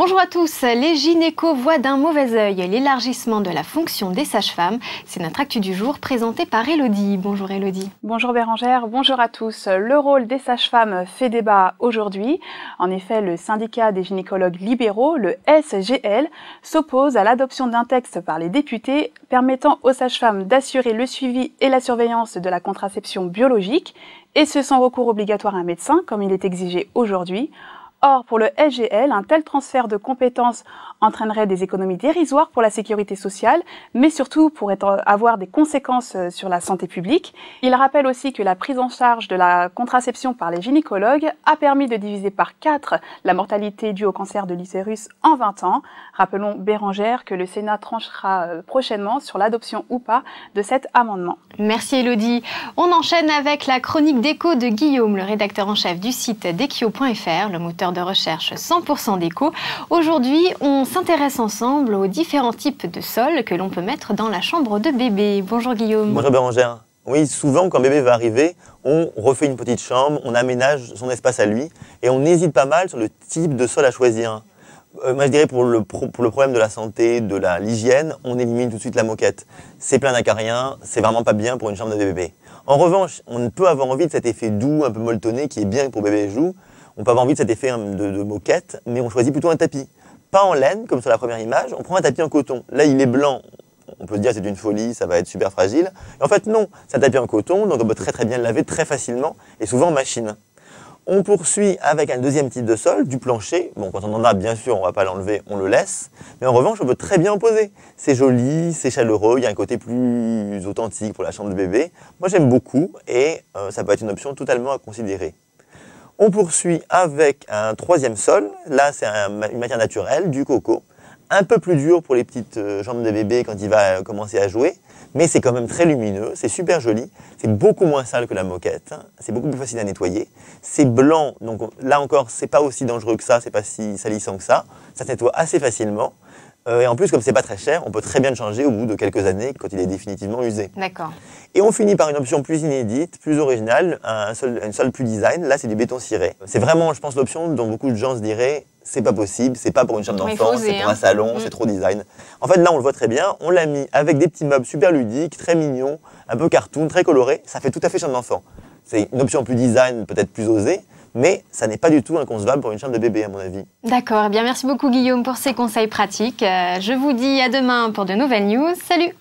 Bonjour à tous, les gynécos voient d'un mauvais œil l'élargissement de la fonction des sages-femmes. C'est notre actu du jour présenté par Elodie. Bonjour Elodie. Bonjour Bérangère, bonjour à tous. Le rôle des sages-femmes fait débat aujourd'hui. En effet, le syndicat des gynécologues libéraux, le SGL, s'oppose à l'adoption d'un texte par les députés permettant aux sages-femmes d'assurer le suivi et la surveillance de la contraception biologique, et ce sans recours obligatoire à un médecin, comme il est exigé aujourd'hui. Or, pour le SGL, un tel transfert de compétences entraînerait des économies dérisoires pour la sécurité sociale, mais surtout pourrait avoir des conséquences sur la santé publique. Il rappelle aussi que la prise en charge de la contraception par les gynécologues a permis de diviser par 4 la mortalité due au cancer de l'utérus en 20 ans. Rappelons, Bérangère, que le Sénat tranchera prochainement sur l'adoption ou pas de cet amendement. Merci Elodie. On enchaîne avec la chronique d'écho de Guillaume, le rédacteur en chef du site dekio.fr, le moteur de recherche 100% d'écho. Aujourd'hui, on s'intéresse ensemble aux différents types de sols que l'on peut mettre dans la chambre de bébé. Bonjour Guillaume. Bonjour Bérangère. Oui, souvent quand bébé va arriver, on refait une petite chambre, on aménage son espace à lui et on hésite pas mal sur le type de sol à choisir. Moi je dirais pour le problème de la santé, de l'hygiène, on élimine tout de suite la moquette. C'est plein d'acariens, c'est vraiment pas bien pour une chambre de bébé. En revanche, on peut avoir envie de cet effet doux, un peu molletonné, qui est bien pour bébé et joues. On peut avoir envie de cet effet de moquette, mais on choisit plutôt un tapis. Pas en laine, comme sur la première image, on prend un tapis en coton. Là, il est blanc, on peut se dire c'est une folie, ça va être super fragile. Et en fait, non, c'est un tapis en coton, donc on peut très bien le laver très facilement, et souvent en machine. On poursuit avec un deuxième type de sol, du plancher. Bon, quand on en a, bien sûr, on ne va pas l'enlever, on le laisse. Mais en revanche, on peut très bien en poser. C'est joli, c'est chaleureux, il y a un côté plus authentique pour la chambre de bébé. Moi, j'aime beaucoup, et ça peut être une option totalement à considérer. On poursuit avec un troisième sol. Là, c'est une matière naturelle, du coco. Un peu plus dur pour les petites jambes de bébé quand il va commencer à jouer. Mais c'est quand même très lumineux, c'est super joli. C'est beaucoup moins sale que la moquette. C'est beaucoup plus facile à nettoyer. C'est blanc, donc là encore, c'est pas aussi dangereux que ça, c'est pas si salissant que ça. Ça se nettoie assez facilement. Et en plus, comme c'est pas très cher, on peut très bien le changer au bout de quelques années quand il est définitivement usé. D'accord. Et on finit par une option plus inédite, plus originale, une sol plus design. Là, c'est du béton ciré. C'est vraiment, je pense, l'option dont beaucoup de gens se diraient c'est pas possible, c'est pas pour une chambre d'enfant, c'est pour un salon, c'est trop design. En fait, là, on le voit très bien. On l'a mis avec des petits meubles super ludiques, très mignons, un peu cartoon, très colorés. Ça fait tout à fait chambre d'enfant. C'est une option plus design, peut-être plus osée, mais ça n'est pas du tout inconcevable pour une chambre de bébé, à mon avis. D'accord. Eh bien, merci beaucoup Guillaume pour ces conseils pratiques. Je vous dis à demain pour de nouvelles news. Salut!